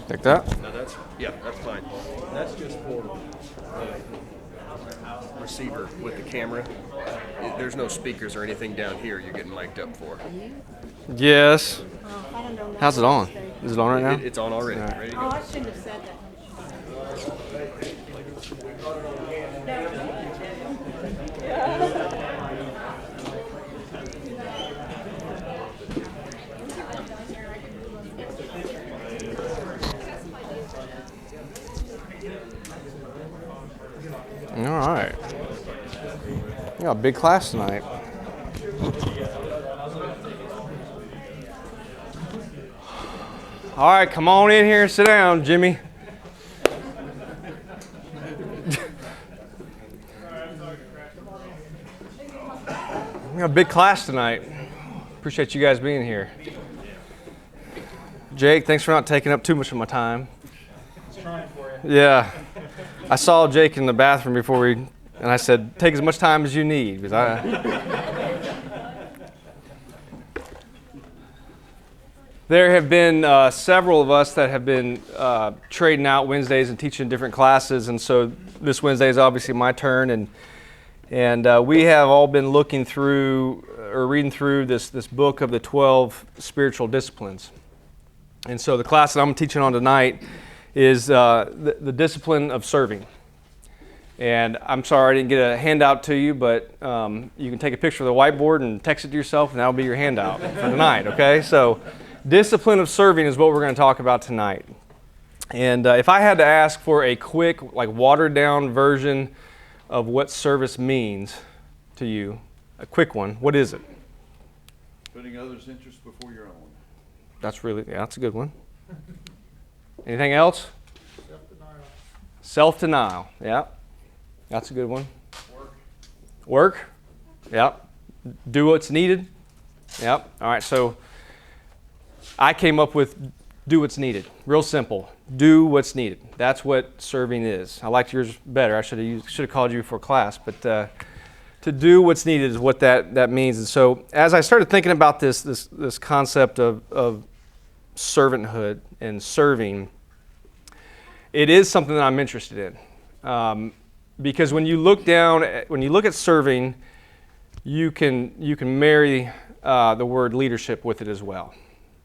Like that? No, that's fine. That's just for the receiver with the camera. There's no speakers or anything down here you're getting mic'd up for. Yes. How's it on? Is it on right now? It's on already. All right. Ready to Oh, go? I shouldn't have said that. All right. We got a big class tonight. All right, come on in here and sit down, Jimmy. We got a big class tonight. Appreciate you guys being here. Jake, thanks for not taking up too much of my time. I was trying for you. Yeah. I saw Jake in the bathroom before and I said, take as much time as you need. Because There have been several of us that have been trading out Wednesdays and teaching different classes, and so this Wednesday is obviously my turn, and we have all been looking through or reading through this book of the 12 spiritual disciplines. And so the class that I'm teaching on tonight is the discipline of serving. And I'm sorry I didn't get a handout to you, but you can take a picture of the whiteboard and text it to yourself, and that'll be your handout for tonight, okay? So discipline of serving is what we're going to talk about tonight. And if I had to ask for a quick, like watered-down version of what service means to you, a quick one, what is it? Putting others' interests before your own. That's a good one. Anything else? Self-denial. Self-denial, yeah. That's a good one. Work? Yep. Do what's needed? Yep. All right, so I came up with do what's needed. Real simple. Do what's needed. That's what serving is. I liked yours better. I should have called you for class, but to do what's needed is what that means. And so as I started thinking about this concept of servanthood and serving, it is something that I'm interested in. Because when you look at serving, you can marry the word leadership with it as well.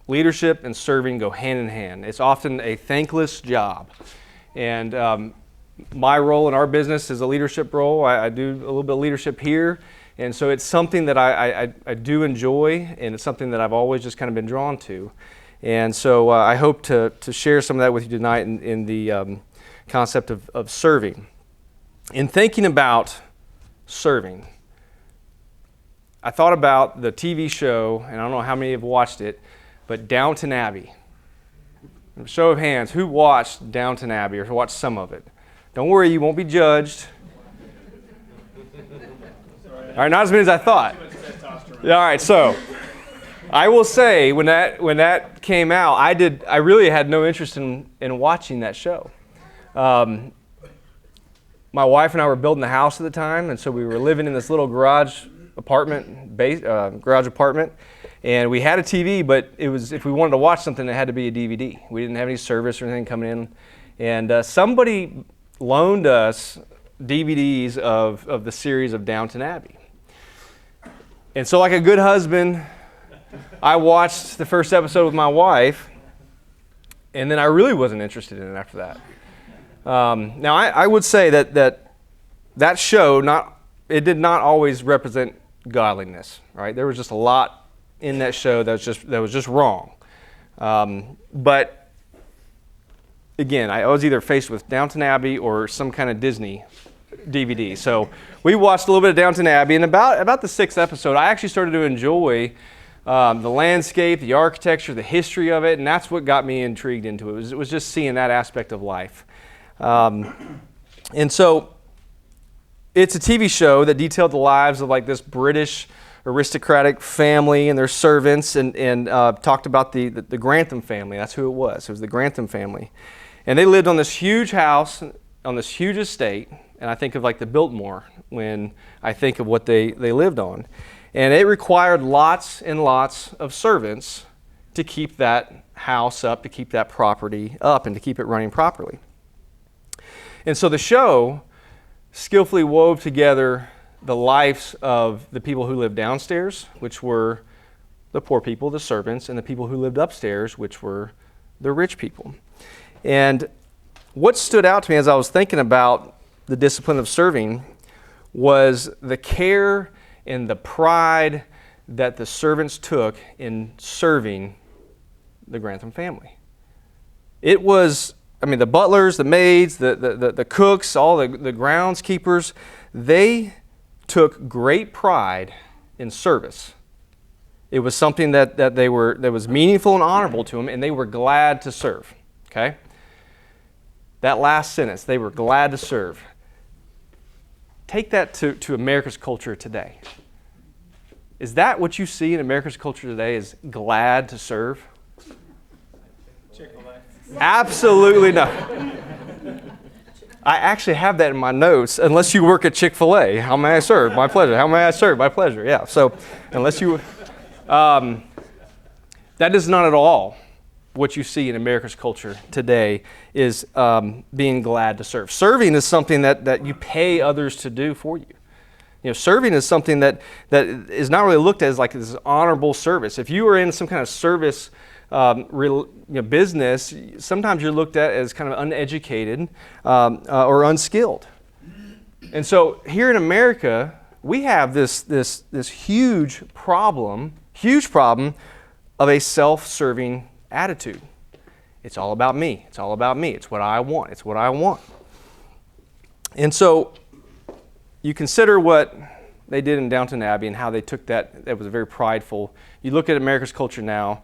Leadership and serving go hand in hand. It's often a thankless job. And my role in our business is a leadership role. I do a little bit of leadership here. And so it's something that I do enjoy, and it's something that I've always just kind of been drawn to. And so I hope to share some of that with you tonight in the concept of serving. In thinking about serving, I thought about the TV show, and I don't know how many have watched it, but Downton Abbey. Show of hands, who watched Downton Abbey or watched some of it? Don't worry, you won't be judged. All right, not as many as I thought. All right, so I will say when that came out, I really had no interest in watching that show. My wife and I were building a house at the time, and so we were living in this little garage apartment, and we had a TV, but it was if we wanted to watch something, it had to be a DVD. We didn't have any service or anything coming in, and somebody loaned us DVDs of the series of Downton Abbey. And so, like a good husband, I watched the first episode with my wife, and then I really wasn't interested in it after that. Now, I would say that show it did not always represent godliness, right? There was just a lot in that show that was just wrong. But again, I was either faced with Downton Abbey or some kind of Disney DVD. So we watched a little bit of Downton Abbey, and about the 6th episode, I actually started to enjoy the landscape, the architecture, the history of it, and that's what got me intrigued into it. It was just seeing that aspect of life. And so it's a TV show that detailed the lives of like this British aristocratic family and their servants, and talked about the Grantham family. That's who it was. It was the Grantham family. And they lived on this huge house, on this huge estate, and I think of like the Biltmore when I think of what they lived on. And it required lots and lots of servants to keep that house up to keep that property up and to keep it running properly. And so the show skillfully wove together the lives of the people who lived downstairs, which were the poor people, the servants, and the people who lived upstairs, which were the rich people. And what stood out to me as I was thinking about the discipline of serving was the care and the pride that the servants took in serving the Grantham family. It was, the butlers, the maids, the cooks, all the groundskeepers, they took great pride in service. It was something that was meaningful and honorable to them, and they were glad to serve. Okay? That last sentence, they were glad to serve. Take that to America's culture today. Is that what you see in America's culture today, is glad to serve? Chick-fil-A. Absolutely not. I actually have that in my notes, unless you work at Chick-fil-A. How may I serve? My pleasure. How may I serve? My pleasure. Yeah, so unless you... that is not at all what you see in America's culture today, is being glad to serve. Serving is something that you pay others to do for you. Serving is something that is not really looked at as like this honorable service. If you are in some kind of service business, sometimes you're looked at as kind of uneducated or unskilled. And so here in America, we have this huge problem of a self-serving attitude. It's all about me. It's all about me. It's what I want. It's what I want. And so you consider what they did in Downton Abbey and how they took that was very prideful. You look at America's culture now,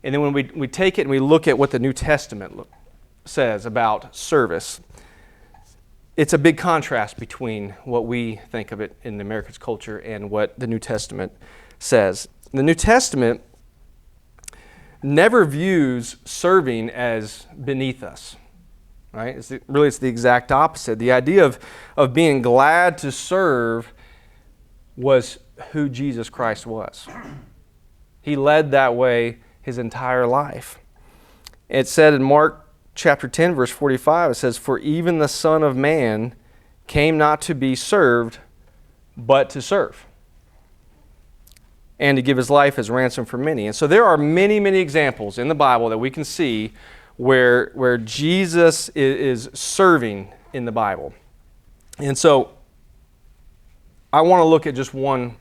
and then when we take it and we look at what the New Testament says about service, it's a big contrast between what we think of it in America's culture and what the New Testament says. The New Testament never views serving as beneath us. Right? It's the exact opposite. The idea of being glad to serve was who Jesus Christ was. He led that way his entire life. It said in Mark chapter 10, verse 45, it says, "For even the Son of Man came not to be served, but to serve, and to give his life as ransom for many." And so there are many, many examples in the Bible that we can see where Jesus is serving in the Bible. And so I want to look at just one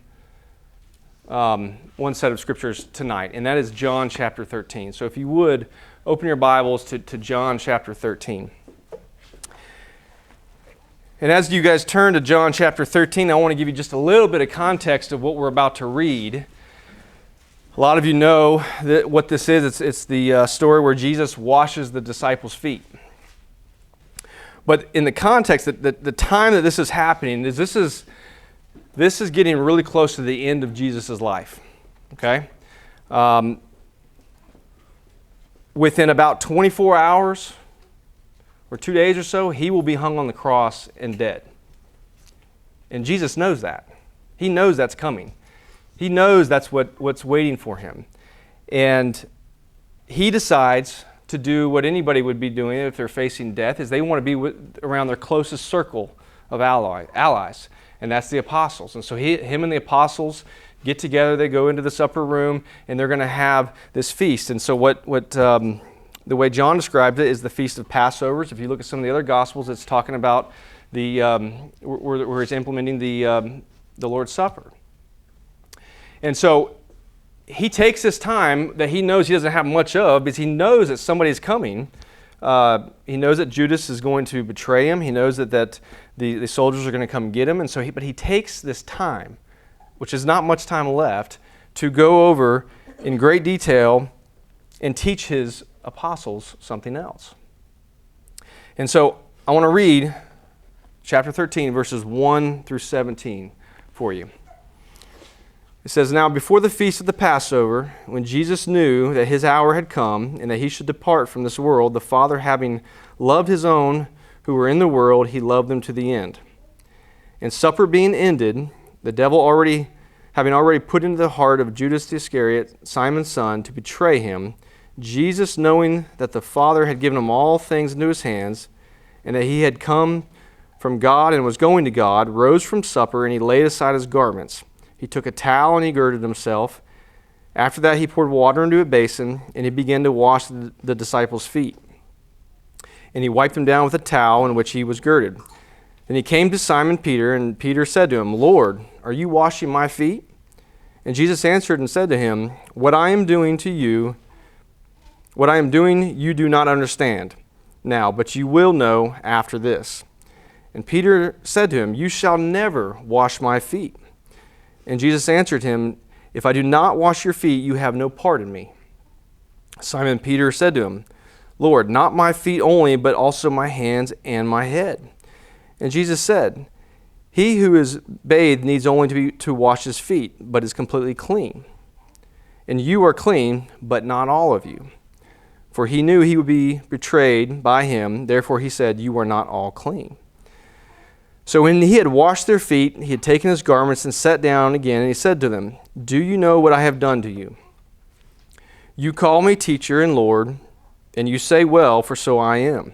set of scriptures tonight, and that is John chapter 13. So if you would, open your Bibles to John chapter 13. And as you guys turn to John chapter 13, I want to give you just a little bit of context of what we're about to read. A lot of you know what this is. It's the story where Jesus washes the disciples' feet. But in the context, the time that this is happening, this is getting really close to the end of Jesus' life. Okay? Within about 24 hours or 2 days or so, he will be hung on the cross and dead. And Jesus knows that. He knows that's coming. He knows that's what's waiting for him. And he decides to do what anybody would be doing if they're facing death, is they want to be around their closest circle of allies. And that's the apostles. And so him and the apostles get together, they go into this upper room, and they're going to have this feast. And so the way John described it is the Feast of Passovers. If you look at some of the other Gospels, it's talking about where it's implementing the Lord's Supper. And so he takes this time that he knows he doesn't have much of, because he knows that somebody's coming. He knows that Judas is going to betray him. He knows that the soldiers are going to come get him. And so but he takes this time, which is not much time left, to go over in great detail and teach his apostles something else. And so I want to read chapter 13, verses 1 through 17 for you. It says, "Now before the feast of the Passover, when Jesus knew that his hour had come and that he should depart from this world, the Father having loved his own who were in the world, he loved them to the end. And supper being ended, the devil having already put into the heart of Judas Iscariot, Simon's son, to betray him, Jesus, knowing that the Father had given him all things into his hands, and that he had come from God and was going to God, rose from supper, and he laid aside his garments. He took a towel and he girded himself. After that, he poured water into a basin, and he began to wash the disciples' feet. And he wiped them down with a towel in which he was girded. Then he came to Simon Peter, and Peter said to him, Lord, are you washing my feet? And Jesus answered and said to him, What I am doing you do not understand now, but you will know after this. And Peter said to him, You shall never wash my feet. And Jesus answered him, If I do not wash your feet, you have no part in me. Simon Peter said to him, Lord, not my feet only, but also my hands and my head. And Jesus said, He who is bathed needs only to wash his feet, but is completely clean. And you are clean, but not all of you. For he knew he would be betrayed by him, therefore he said, You are not all clean. So when he had washed their feet, he had taken his garments and sat down again, and he said to them, Do you know what I have done to you? You call me teacher and Lord, and you say, Well, for so I am.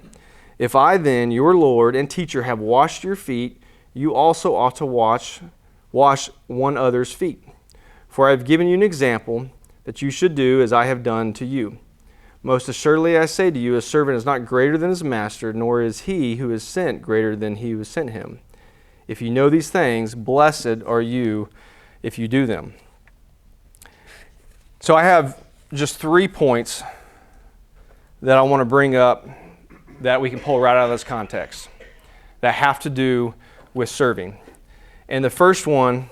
If I then, your Lord and teacher, have washed your feet, you also ought to wash one another's feet. For I have given you an example that you should do as I have done to you. Most assuredly I say to you, a servant is not greater than his master, nor is he who is sent greater than he who sent him. If you know these things, blessed are you if you do them. So I have just 3 points that I want to bring up that we can pull right out of this context that have to do with serving. And the first one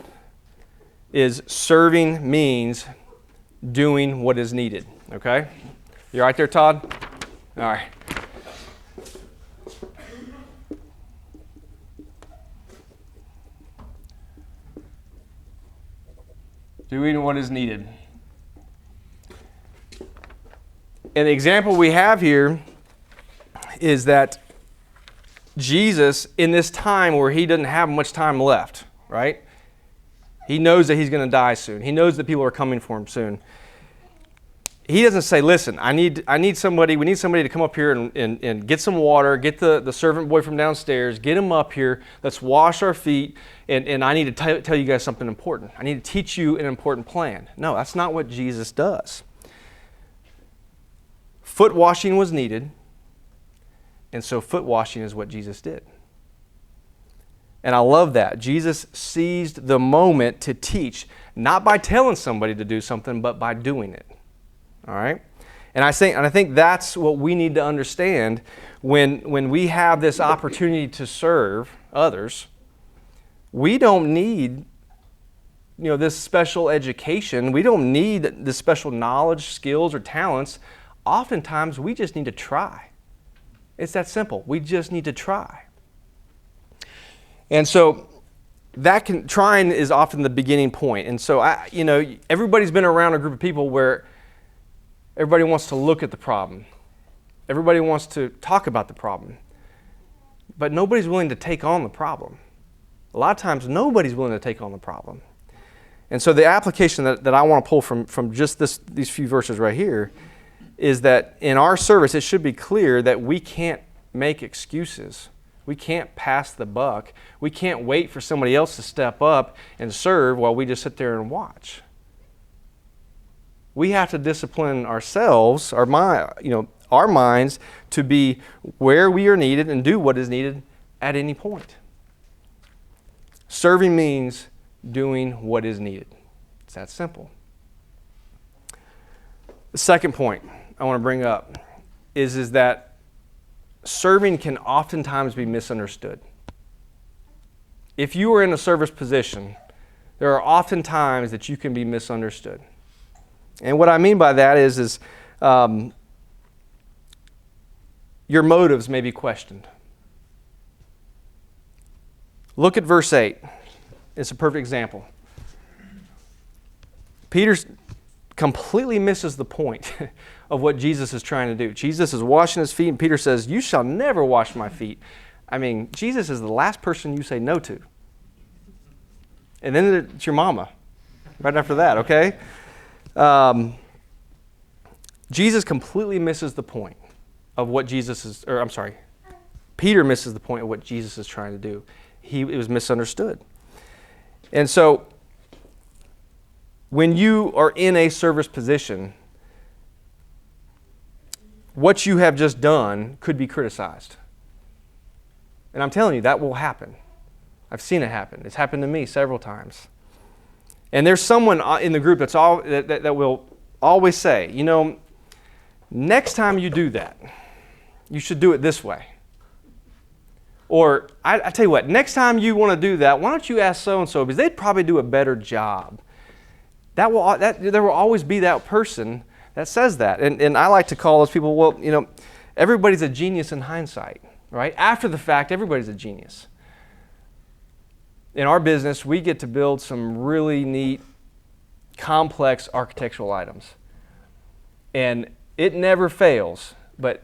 is serving means doing what is needed. Okay? You all right there, Todd? All right. Doing what is needed. And the example we have here is that Jesus, in this time where he doesn't have much time left, right? He knows that he's going to die soon. He knows that people are coming for him soon. He doesn't say, listen, we need somebody to come up here and get some water, get the servant boy from downstairs, get him up here, let's wash our feet, and I need to tell you guys something important. I need to teach you an important plan. No, that's not what Jesus does. Foot washing was needed, and so foot washing is what Jesus did. And I love that. Jesus seized the moment to teach, not by telling somebody to do something, but by doing it. All right? And I think that's what we need to understand when we have this opportunity to serve others. We don't need this special education. We don't need this special knowledge, skills, or talents. Oftentimes, we just need to try. It's that simple. We just need to try. And so trying is often the beginning point. And so everybody's been around a group of people where everybody wants to look at the problem. Everybody wants to talk about the problem. But nobody's willing to take on the problem. A lot of times, nobody's willing to take on the problem. And so the application that I want to pull from just these few verses right here is that in our service, it should be clear that we can't make excuses. We can't pass the buck. We can't wait for somebody else to step up and serve while we just sit there and watch. We have to discipline ourselves, our minds, to be where we are needed and do what is needed at any point. Serving means doing what is needed. It's that simple. The second point I want to bring up is that serving can oftentimes be misunderstood. If you are in a service position, there are often times that you can be misunderstood. And what I mean by that is your motives may be questioned. Look at verse 8. It's a perfect example. Peter completely misses the point of what Jesus is trying to do. Jesus is washing his feet, and Peter says, You shall never wash my feet. I mean, Jesus is the last person you say no to. And then it's your mama right after that, okay? Jesus completely misses the point of what Peter misses the point of what Jesus is trying to do. It was misunderstood. And so, when you are in a service position, what you have just done could be criticized. And I'm telling you, that will happen. I've seen it happen. It's happened to me several times. And there's someone in the group that will always say, you know, next time you do that, you should do it this way. Or, I tell you what, next time you want to do that, why don't you ask so-and-so, because they'd probably do a better job. There will always be that person that says that. And I like to call those people, well, you know, everybody's a genius in hindsight, right? After the fact, everybody's a genius. In our business, we get to build some really neat, complex architectural items. And it never fails, but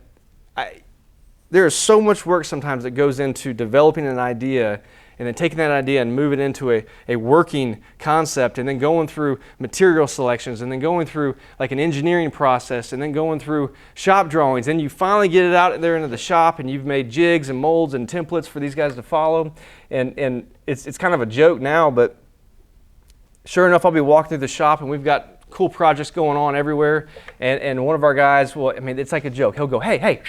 there is so much work sometimes that goes into developing an idea and then taking that idea and moving it into a working concept, and then going through material selections, and then going through like an engineering process, and then going through shop drawings. Then you finally get it out there into the shop, and you've made jigs and molds and templates for these guys to follow. And it's kind of a joke now, but sure enough, I'll be walking through the shop, and we've got cool projects going on everywhere. And one of our guys, well, I mean, it's like a joke. He'll go, hey,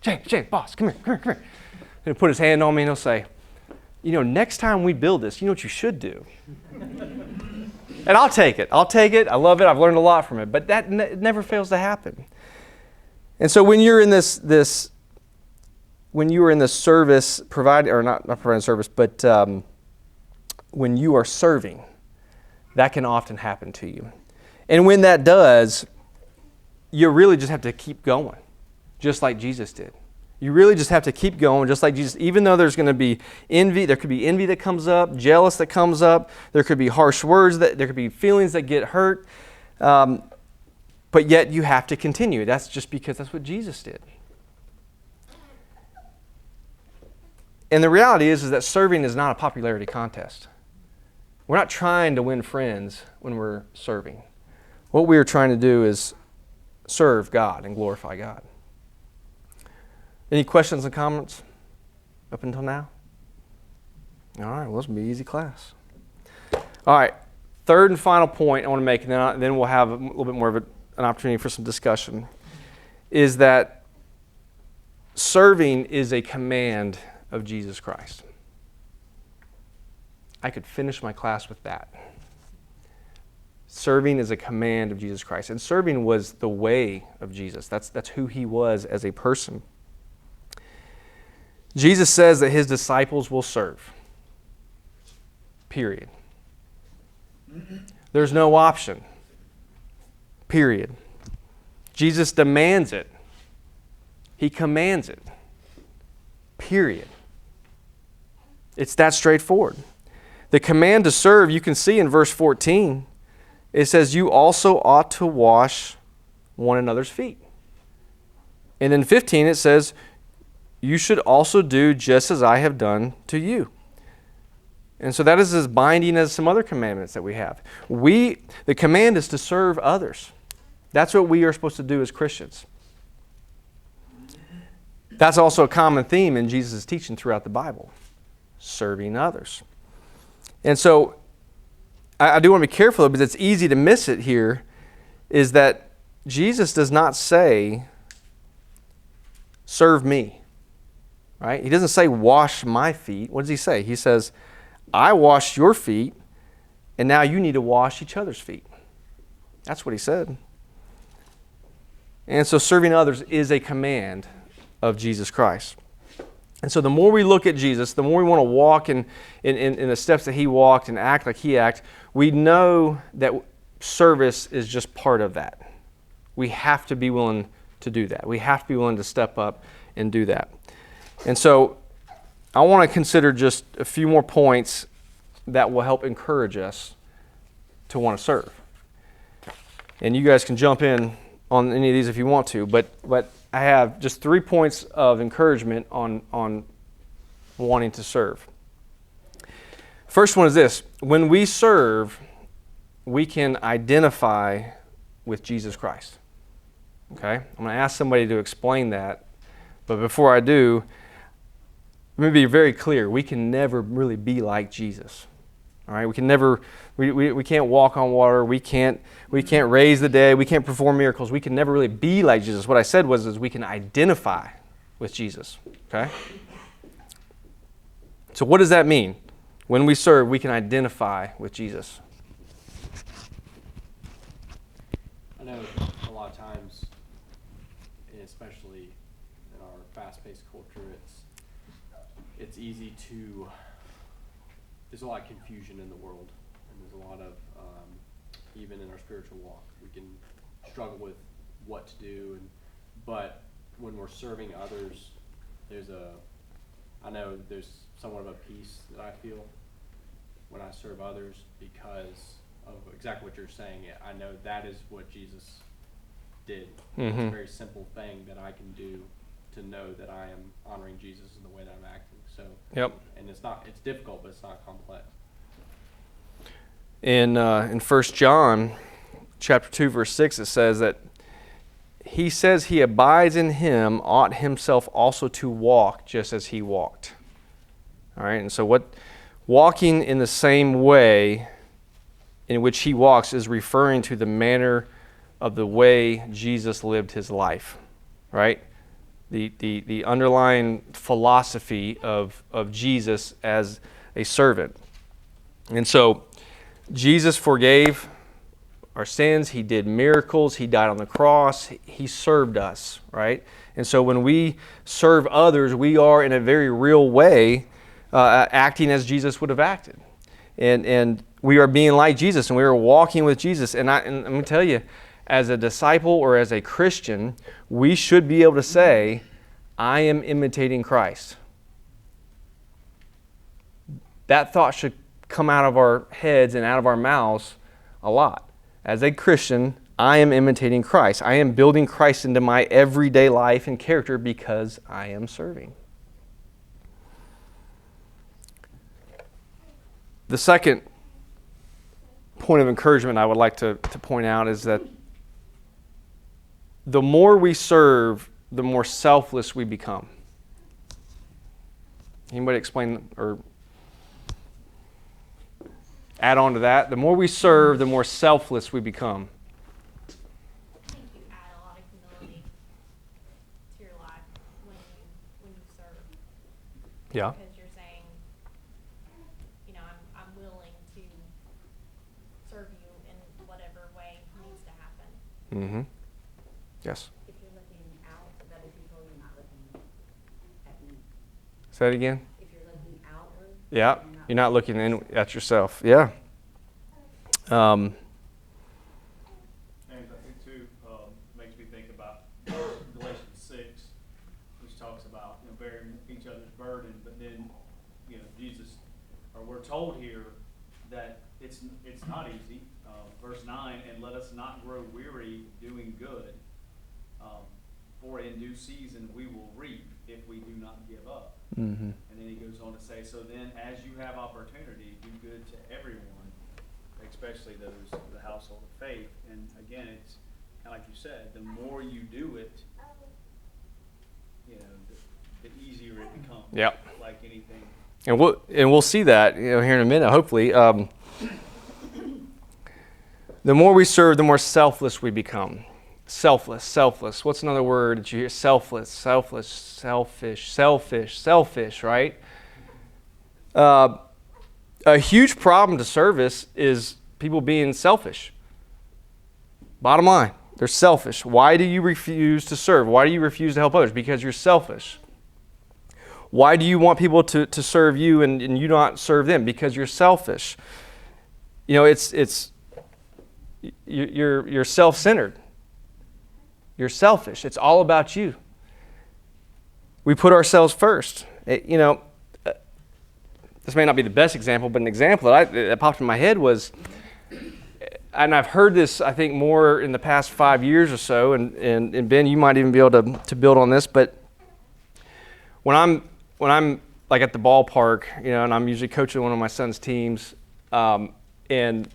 James, boss, come here. And he'll put his hand on me, and he'll say, you know, next time we build this, you know what you should do? And I'll take it. I love it. I've learned a lot from it. But that never fails to happen. And so when you're in this when you are in the service providing, or not providing service, but when you are serving, that can often happen to you. And when that does, you really just have to keep going, just like Jesus did. You really just have to keep going, just like Jesus. Even though there's going to be envy, there could be envy that comes up, jealous that comes up, there could be harsh words, there could be feelings that get hurt, but yet you have to continue. That's just because that's what Jesus did. And the reality is that serving is not a popularity contest. We're not trying to win friends when we're serving. What we are trying to do is serve God and glorify God. Any questions and comments up until now? All right, well, this will be an easy class. All right, third and final point I want to make, and then we'll have a little bit more of an opportunity for some discussion, is that serving is a command of Jesus Christ. I could finish my class with that. Serving is a command of Jesus Christ, and serving was the way of Jesus. That's who he was as a person. Jesus says that his disciples will serve. Period. There's no option. Period. Jesus demands it. He commands it. Period. It's that straightforward. The command to serve, you can see in verse 14, it says, you also ought to wash one another's feet. And in 15 it says, you should also do just as I have done to you. And so that is as binding as some other commandments that we have. The command is to serve others. That's what we are supposed to do as Christians. That's also a common theme in Jesus' teaching throughout the Bible. Serving others. And so I do want to be careful, though, because it's easy to miss it here, is that Jesus does not say, serve me. Right? He doesn't say, wash my feet. What does he say? He says, I washed your feet, and now you need to wash each other's feet. That's what he said. And so serving others is a command of Jesus Christ. And so the more we look at Jesus, the more we want to walk in the steps that he walked and act like he acted, we know that service is just part of that. We have to be willing to do that. We have to be willing to step up and do that. And so I want to consider just a few more points that will help encourage us to want to serve. And you guys can jump in on any of these if you want to, but I have just 3 points of encouragement on wanting to serve. First one is this: when we serve, we can identify with Jesus Christ. Okay? I'm going to ask somebody to explain that. But before I do, let me be very clear. We can never really be like Jesus. All right? We can never, we can't walk on water. We can't raise the dead. We can't perform miracles. We can never really be like Jesus. What I said was is we can identify with Jesus. Okay? So what does that mean? When we serve, we can identify with Jesus. I know a lot of times, and especially in our fast-paced culture, it's easy to, there's a lot of confusion in the world, and there's a lot of, even in our spiritual walk, we can struggle with what to do, but when we're serving others, I know there's somewhat of a peace that I feel when I serve others because of exactly what you're saying. I know that is what Jesus did. It's a very simple thing that I can do to know that I am honoring Jesus in the way that I'm acting. So, and it's difficult, but it's not complex. In 1 John chapter 2, verse 6, it says that he says he abides in him, ought himself also to walk just as he walked. All right, and so walking in the same way in which he walks is referring to the manner of the way Jesus lived his life, right? The underlying philosophy of Jesus as a servant. And so Jesus forgave our sins. He did miracles. He died on the cross. He served us, right? And so when we serve others, we are in a very real way acting as Jesus would have acted. And we are being like Jesus, and we are walking with Jesus. And I'm going to tell you, as a disciple or as a Christian, we should be able to say, I am imitating Christ. That thought should come out of our heads and out of our mouths a lot. As a Christian, I am imitating Christ. I am building Christ into my everyday life and character because I am serving. The second point of encouragement I would like to point out is that the more we serve, the more selfless we become. Anybody explain or add on to that? The more we serve, the more selfless we become. I think you add a lot of humility to your life when you serve. Yeah. Because you're saying, I'm willing to serve you in whatever way needs to happen. Mm-hmm. Yes. If you're looking out at other people, you're not looking at me. Say that again. If you're looking outward, Yeah. You're not looking in at yourself. Yeah. And I think too, makes me think about Galatians 6, which talks about bearing each other's burden. But then, Jesus, or we're told here that it's not easy. Verse 9, and let us not grow weary doing good, for in due season we will reap if we do not give up. Mm-hmm. And then he goes on to say, so then as you have opportunity, do good to everyone, especially those of the household of faith. And again, it's kind of like you said, the more you do it, the easier it becomes. Yep. Like anything. And we'll see that here in a minute, hopefully. The more we serve, the more selfless we become. Selfless. What's another word that you hear? Selfish, right? A huge problem to service is people being selfish. Bottom line, they're selfish. Why do you refuse to serve? Why do you refuse to help others? Because you're selfish. Why do you want people to serve you and you not serve them? Because you're selfish. You're self-centered. You're selfish. It's all about you. We put ourselves first. This may not be the best example, but an example that popped in my head was, and I've heard this, I think, more in the past 5 years or so, and Ben, you might even be able to build on this, but when I'm like at the ballpark, and I'm usually coaching one of my son's teams, and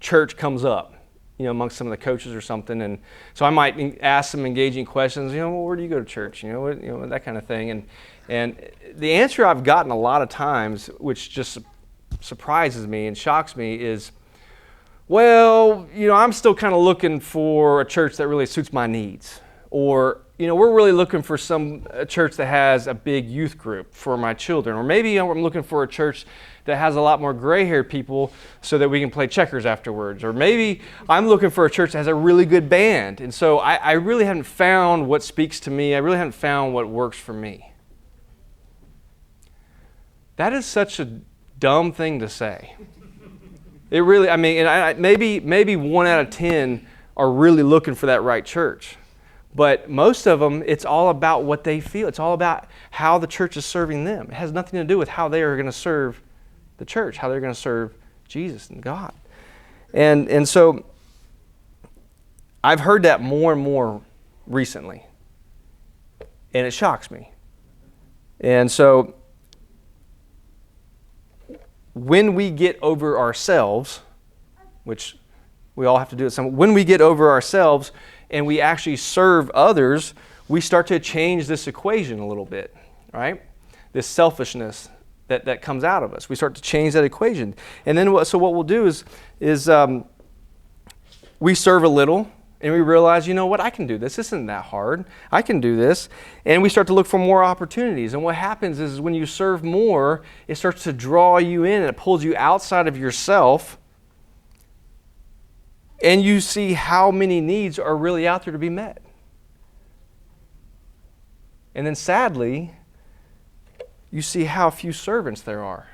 church comes up, amongst some of the coaches or something, and so I might ask some engaging questions. Well, where do you go to church? That kind of thing, and the answer I've gotten a lot of times, which just surprises me and shocks me, is, well, I'm still kind of looking for a church that really suits my needs, or we're really looking for a church that has a big youth group for my children, or maybe I'm looking for a church that has a lot more gray-haired people so that we can play checkers afterwards, or maybe I'm looking for a church that has a really good band, and so I really haven't found what speaks to me. I really haven't found what works for me. That is such a dumb thing to say. It really, maybe 1 out of 10 are really looking for that right church. But most of them, it's all about what they feel. It's all about how the church is serving them. It has nothing to do with how they are going to serve the church, how they're going to serve Jesus and God. And so I've heard that more and more recently. And it shocks me. And so when we get over ourselves, which we all have to do at some, when we get over ourselves and we actually serve others, we start to change this equation a little bit, right? This selfishness that comes out of us. We start to change that equation. And then what we'll do is we serve a little and we realize, what, I can do this. This isn't that hard. I can do this. And we start to look for more opportunities. And what happens is when you serve more, it starts to draw you in and it pulls you outside of yourself. And you see how many needs are really out there to be met. And then sadly, you see how few servants there are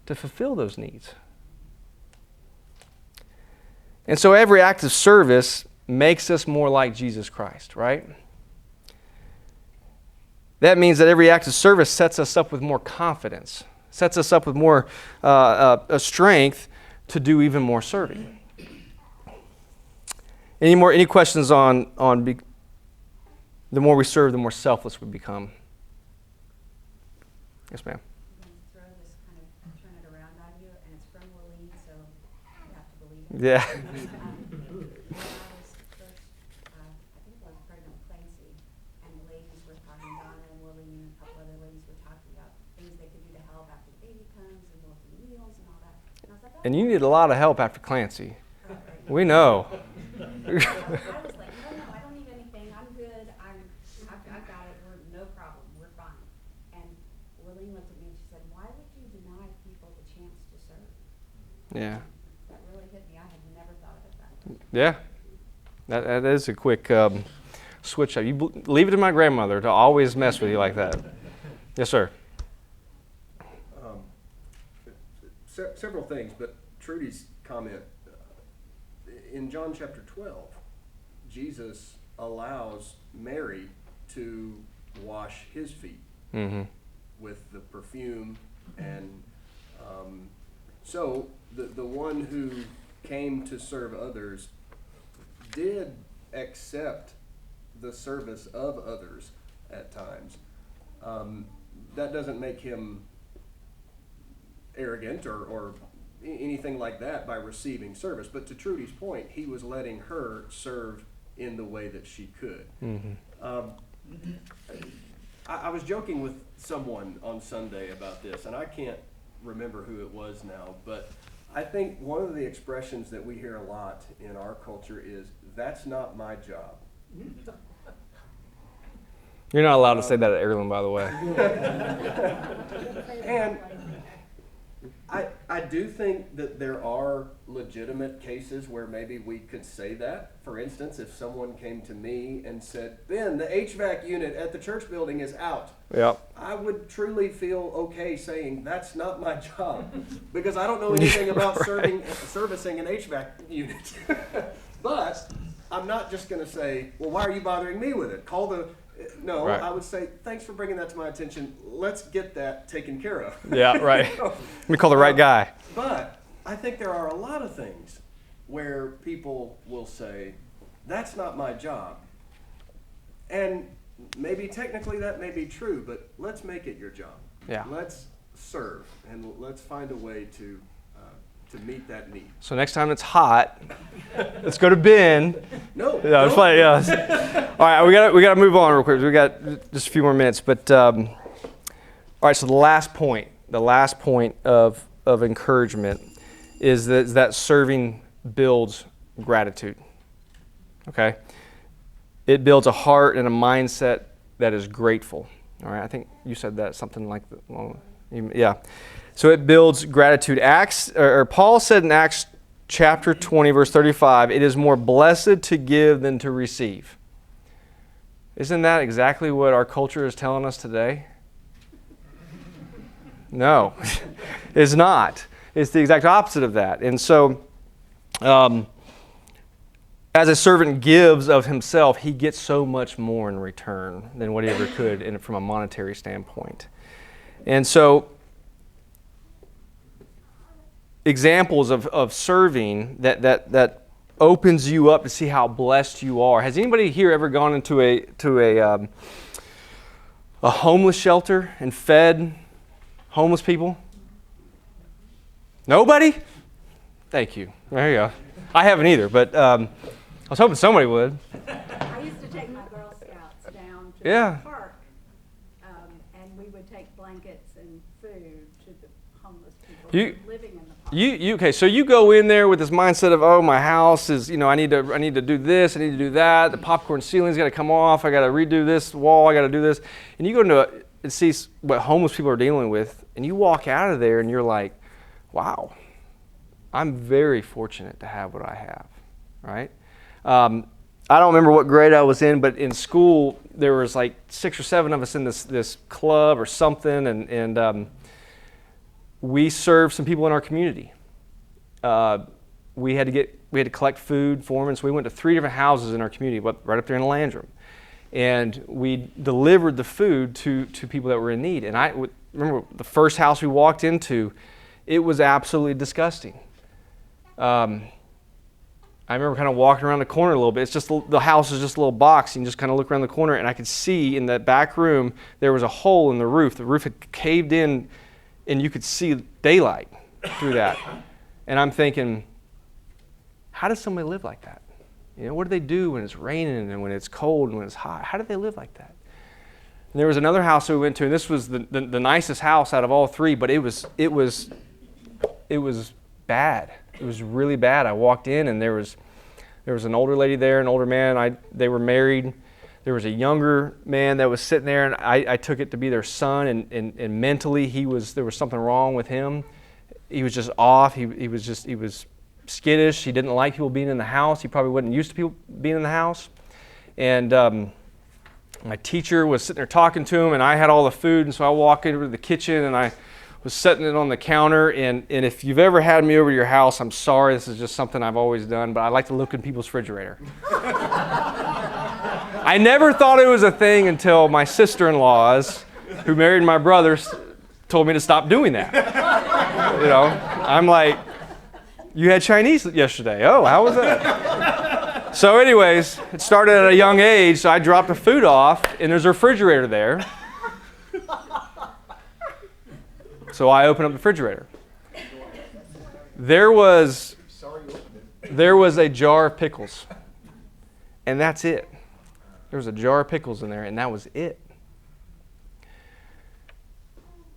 to fulfill those needs. And so every act of service makes us more like Jesus Christ, right? That means that every act of service sets us up with more confidence, sets us up with more strength to do even more serving. Any questions on the more we serve, the more selfless we become? Yes, ma'am. I'm going to throw this kind of turn it around on you, and it's from Moseley, so you have to believe it. Yeah. When I was first, I think I was pregnant with Clancy, and the ladies were talking, Donna and Willie and a couple other ladies were talking about things they could do to help after the baby comes and go through meals and all that. And I was like, oh. And you need a lot of help after Clancy. Okay. We know. I was like, no, I don't need anything. I'm good. I've got it. No problem. We're fine. And Lillian looked at me and she said, why would you deny people the chance to serve? Yeah. That really hit me. I had never thought of it that way. Yeah. That is a quick switch up. You leave it to my grandmother to always mess with you like that. Yes, sir. Several things, but Trudy's comment, in John chapter 12, Jesus allows Mary to wash his feet with the perfume, and so the one who came to serve others did accept the service of others at times. That doesn't make him arrogant or anything like that by receiving service. But to Trudy's point, he was letting her serve in the way that she could. I was joking with someone on Sunday about this, and I can't remember who it was now, but I think one of the expressions that we hear a lot in our culture is, that's not my job. You're not allowed to say that at Ireland, by the way. And I do think that there are legitimate cases where maybe we could say that. For instance, if someone came to me and said, Ben, the HVAC unit at the church building is out. Yep. I would truly feel okay saying that's not my job because I don't know anything about servicing an HVAC unit. But I'm not just going to say, well, why are you bothering me with it? No, right. I would say, thanks for bringing that to my attention. Let's get that taken care of. Yeah, right. Let me call the right guy. But I think there are a lot of things where people will say, that's not my job. And maybe technically that may be true, but let's make it your job. Yeah. Let's serve, and let's find a way to to meet that need. So next time it's hot, let's go to Ben. No. Yeah, it's like, yeah. All right, we got to move on real quick. We got just a few more minutes, but all right. So the last point of encouragement is that serving builds gratitude. Okay, it builds a heart and a mindset that is grateful. All right, I think you said that something like that. Well, yeah. So it builds gratitude. Paul said in Acts chapter 20, verse 35, it is more blessed to give than to receive. Isn't that exactly what our culture is telling us today? No, it's not. It's the exact opposite of that. And so, as a servant gives of himself, he gets so much more in return than what he ever could from a monetary standpoint. And so, examples of serving that opens you up to see how blessed you are. Has anybody here ever gone into a homeless shelter and fed homeless people? Nobody? Thank you. There you go. I haven't either, but I was hoping somebody would. I used to take my Girl Scouts down to Yeah. the park, and we would take blankets and food to the homeless people living in the park. Okay, so you go in there with this mindset of, oh, my house is, I need to do this, I need to do that, the popcorn ceiling's got to come off, I got to redo this wall, I got to do this. And you go and see what homeless people are dealing with, and you walk out of there and you're like, wow, I'm very fortunate to have what I have, right? I don't remember what grade I was in, but in school there was like 6 or 7 of us in this club or something, and we served some people in our community. We had to collect food for them, and so we went to 3 different houses in our community, right up there in the Landrum, and we delivered the food to people that were in need. And I remember the first house we walked into, it was absolutely disgusting. I remember kind of walking around the corner a little bit. It's just the house is just a little box. You can just kind of look around the corner, and I could see in that back room there was a hole in the roof. The roof had caved in, and you could see daylight through that. And I'm thinking, how does somebody live like that? What do they do when it's raining and when it's cold and when it's hot? How do they live like that? And there was another house that we went to, and this was the nicest house out of all 3, but it was bad. It was really bad. I walked in, and there was an older lady there, an older man. They were married. There was a younger man that was sitting there, and I took it to be their son. And mentally, there was something wrong with him. He was just off. He was skittish. He didn't like people being in the house. He probably wasn't used to people being in the house. And my teacher was sitting there talking to him, and I had all the food. And so I walked into the kitchen, and I was setting it on the counter, and if you've ever had me over to your house, I'm sorry, this is just something I've always done, but I like to look in people's refrigerator. I never thought it was a thing until my sister-in-laws, who married my brother, told me to stop doing that. I'm like, you had Chinese yesterday. Oh, how was that? So anyways, it started at a young age, so I dropped the food off, and there's a refrigerator there. So I opened up the refrigerator. There was a jar of pickles, and that's it. There was a jar of pickles in there, and that was it.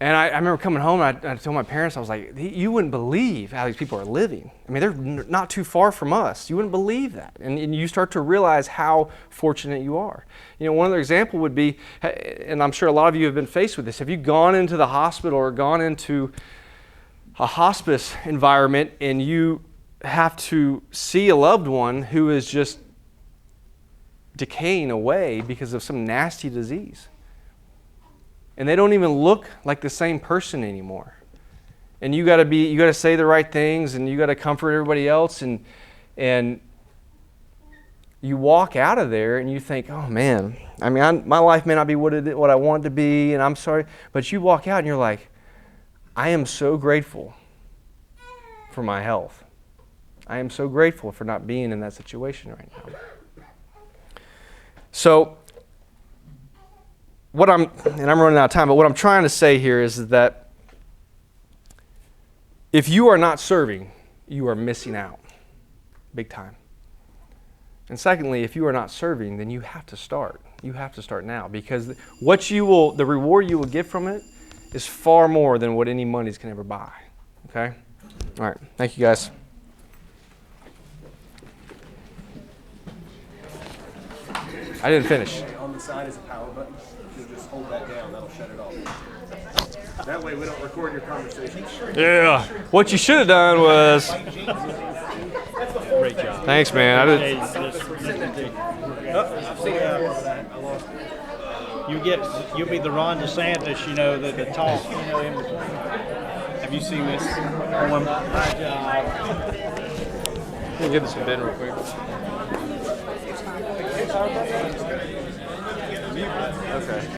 And I remember coming home, and I told my parents, I was like, you wouldn't believe how these people are living. I mean, they're not too far from us. You wouldn't believe that. And you start to realize how fortunate you are. One other example would be, and I'm sure a lot of you have been faced with this, have you gone into the hospital or gone into a hospice environment and you have to see a loved one who is just decaying away because of some nasty disease? And they don't even look like the same person anymore. And you got to say the right things, and you got to comfort everybody else, and you walk out of there and you think, oh man, I mean, my life may not be what I want it to be, and I'm sorry, but you walk out and you're like, I am so grateful for my health. I am so grateful for not being in that situation right now. So, I'm running out of time, but what I'm trying to say here is that if you are not serving, you are missing out big time. And secondly, if you are not serving, then you have to start. You have to start now, because the reward you will get from it is far more than what any monies can ever buy. Okay? All right. Thank you, guys. I didn't finish. On the side is a power button. You'll just hold that down. That'll shut it off. That way we don't record your conversation. Yeah. What you should have done was. Great job. Thanks, man. I didn't. You'll be the Ron DeSantis, the talk, in between. Have you seen this? My job. Let me get this to Ben real quick. Okay.